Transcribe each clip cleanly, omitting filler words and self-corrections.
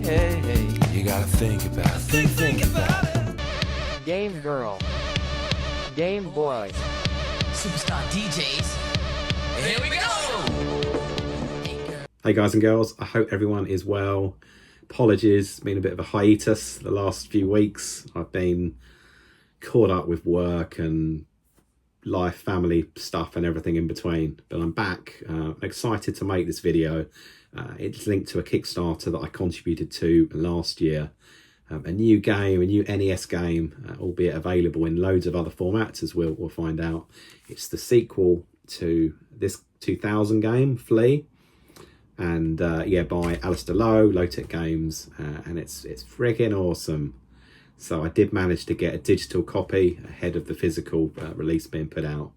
hey, hey. You gotta think about it. Think about it. Game Girl. Game Boy. Superstar DJs. Here we go! Hey guys and girls, I hope everyone is well. Apologies, it's been a bit of a hiatus the last few weeks. I've been caught up with work and life, family stuff and everything in between. But I'm back, excited to make this video. It's linked to a Kickstarter that I contributed to last year. A new game, a new NES game, albeit available in loads of other formats, as we'll find out. It's the sequel to this 2000 game, Flea, and by Alistair Low Tech Games, and it's freaking awesome. So I did manage to get a digital copy ahead of the physical release being put out,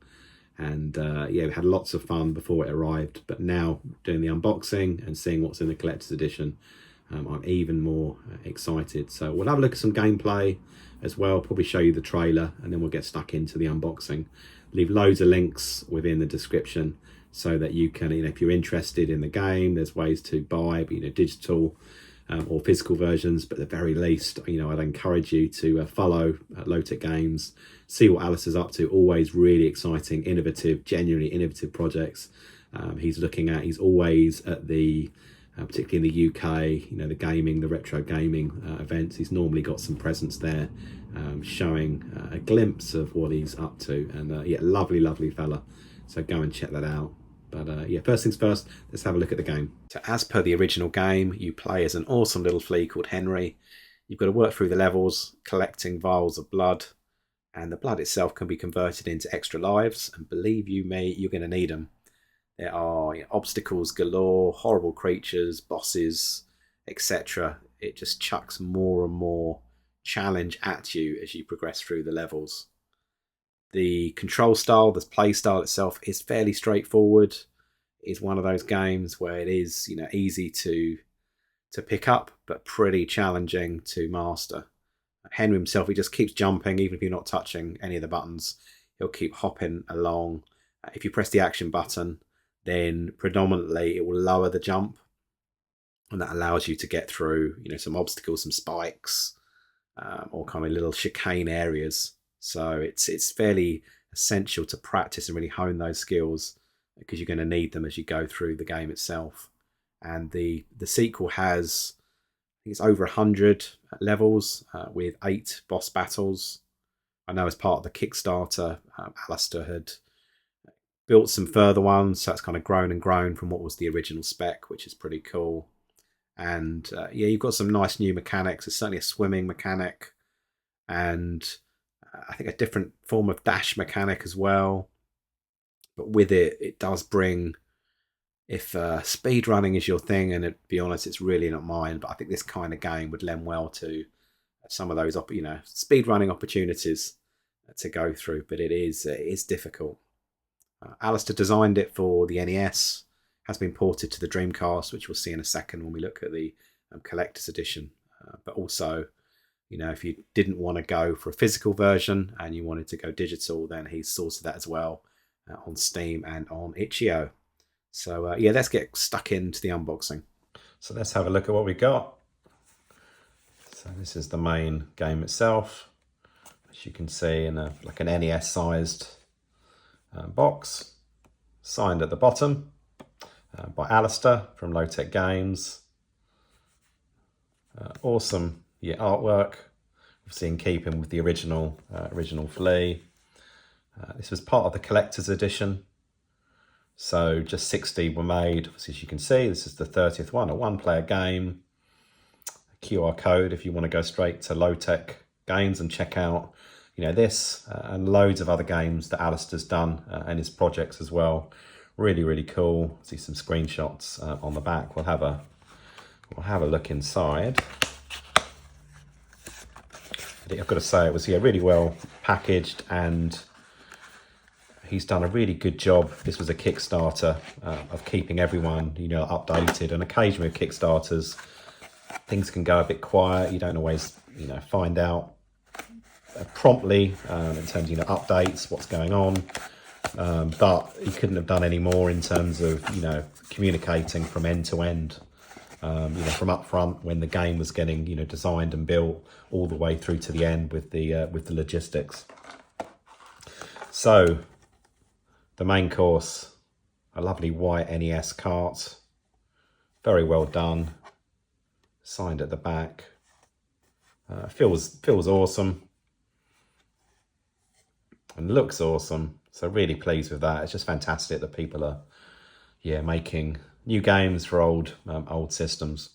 and we had lots of fun before it arrived. But now doing the unboxing and seeing what's in the collector's edition, I'm even more excited. So we'll have a look at some gameplay as well, probably show you the trailer, and then we'll get stuck into the unboxing. Leave loads of links within the description so that you can, if you're interested in the game, there's ways to buy, digital or physical versions. But at the very least, I'd encourage you to follow Low Tech Games, see what Alistair's up to. Always really exciting, innovative, genuinely innovative projects he's always at the particularly in the UK, the gaming, the retro gaming events. He's normally got some presence there, showing a glimpse of what he's up to. And lovely fella. So go and check that out. But first things first, let's have a look at the game. So as per the original game, you play as an awesome little flea called Henry. You've got to work through the levels, collecting vials of blood, and the blood itself can be converted into extra lives. And believe you me, you're going to need them. There are obstacles galore, horrible creatures, bosses, etc. It just chucks more and more challenge at you as you progress through the levels. The control style, the play style itself is fairly straightforward. It's one of those games where it is, easy to pick up, but pretty challenging to master. Henry himself, he just keeps jumping, even if you're not touching any of the buttons. He'll keep hopping along. If you press the action button, then predominantly it will lower the jump, and that allows you to get through, some obstacles, some spikes, or kind of little chicane areas. So it's fairly essential to practice and really hone those skills, because you're going to need them as you go through the game itself. And the sequel has, I think it's over 100 levels with 8 boss battles. I know as part of the Kickstarter, Alistair had built some further ones, so it's kind of grown from what was the original spec, which is pretty cool. And you've got some nice new mechanics. There's certainly a swimming mechanic, and I think a different form of dash mechanic as well. But with it does bring, if speed running is your thing, and to be honest, it's really not mine, but I think this kind of game would lend well to some of those speed running opportunities to go through. But it is difficult. Alistair designed it for the NES, has been ported to the Dreamcast, which we'll see in a second when we look at the collector's edition. But also, if you didn't want to go for a physical version and you wanted to go digital, then he's sorted that as well on Steam and on Itch.io. So let's get stuck into the unboxing. So let's have a look at what we got. So this is the main game itself, as you can see in an NES sized box, signed at the bottom by Alistair from Low Tech Games. Awesome artwork, obviously in keeping with the original Flea. This was part of the collector's edition, so just 60 were made. Obviously, as you can see, this is the 30th one, a one-player game. A QR code if you want to go straight to Low Tech Games and check out this and loads of other games that Alistair's done and his projects as well. Really cool. See some screenshots on the back. We'll have a look inside. I've got to say it was really well packaged, and he's done a really good job. This was a Kickstarter of keeping everyone updated, and occasionally with Kickstarters things can go a bit quiet. You don't always find out promptly in terms of updates, what's going on, but he couldn't have done any more in terms of communicating from end to end from up front when the game was getting, designed and built, all the way through to the end with the logistics. So the main course, a lovely white NES cart, very well done, signed at the back. Feels awesome and looks awesome. So really pleased with that. It's just fantastic that people are, making new games for old systems.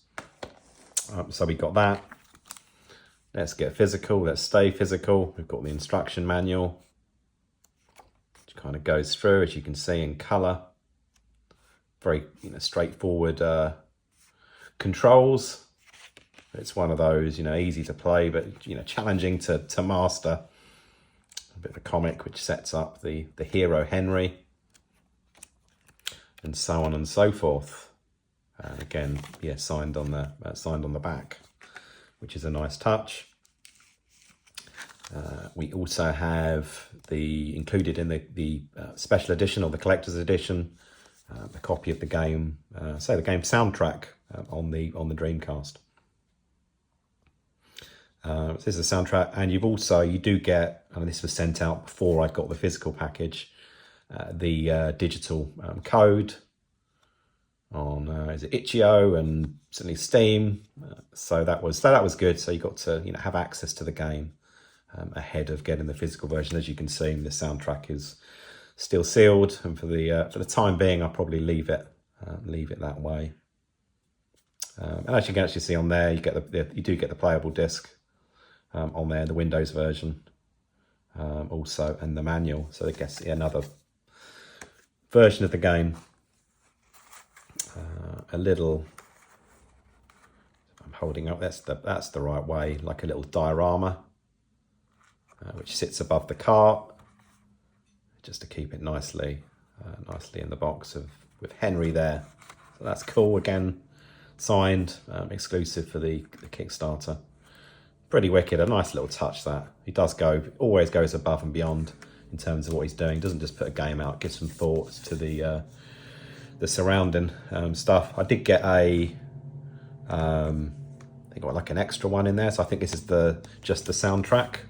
So we got that. Let's get physical. Let's stay physical. We've got the instruction manual, which kind of goes through, as you can see, in colour. Very straightforward controls. It's one of those, easy to play, but challenging to master. A bit of a comic which sets up the hero Henry, and so on and so forth. And again, signed on the back, which is a nice touch. We also have included in the special edition or the collector's edition, a copy of the game, the game soundtrack on the Dreamcast. This is the soundtrack, and you do get, and this was sent out before I got the physical package, the digital code on is it itch.io and certainly Steam. So that was good. So you got to have access to the game ahead of getting the physical version. As you can see, the soundtrack is still sealed, and for the time being, I'll probably leave it that way. And as you can actually see on there, you do get the playable disc on there, the Windows version also, and the manual. So I guess another version of the game. I'm holding up. That's the right way, like a little diorama, which sits above the cart, just to keep it nicely in the box with Henry there. So that's cool. Again, signed, exclusive for the Kickstarter. Pretty wicked. A nice little touch that. He always goes above and beyond in terms of what he's doing. Doesn't just put a game out. Gives some thought to the surrounding stuff. I did get I think got like an extra one in there. So I think this is just the soundtrack,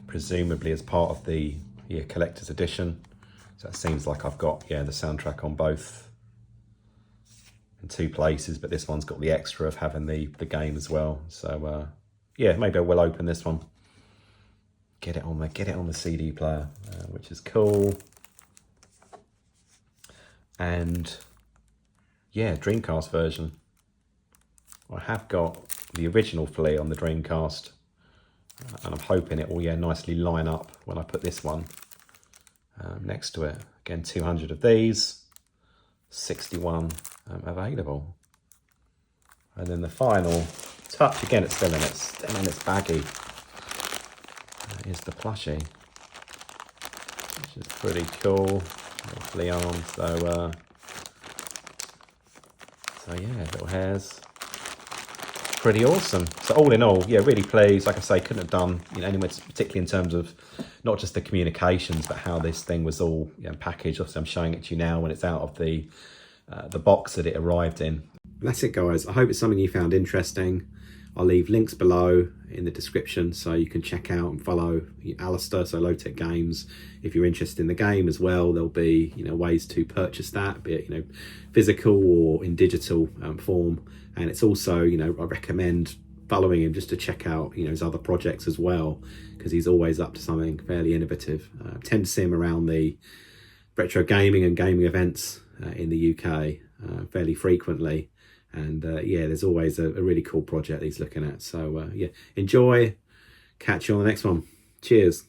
presumably as part of the collector's edition. So it seems like I've got the soundtrack on both in two places, but this one's got the extra of having the game as well. So maybe I will open this one, get it on the CD player, which is cool. And Dreamcast version. I have got the original Flea on the Dreamcast, and I'm hoping it will nicely line up when I put this one next to it. Again, 200 of these, 61 available. And then the final touch, again, it's still in its baggie, is the plushie, which is pretty cool. Flea arms, so little hairs, pretty awesome. So all in all, really pleased. Like I say, couldn't have done anywhere, particularly in terms of not just the communications, but how this thing was all packaged. Obviously, I'm showing it to you now when it's out of the box that it arrived in. That's it, guys. I hope it's something you found interesting. I'll leave links below in the description so you can check out and follow Alistair, so Low Tech Games. If you're interested in the game as well, there'll be ways to purchase that, be it physical or in digital form. And it's also I recommend following him just to check out his other projects as well, because he's always up to something fairly innovative. I tend to see him around the retro gaming and gaming events in the UK fairly frequently. And there's always a really cool project he's looking at. So enjoy. Catch you on the next one. Cheers.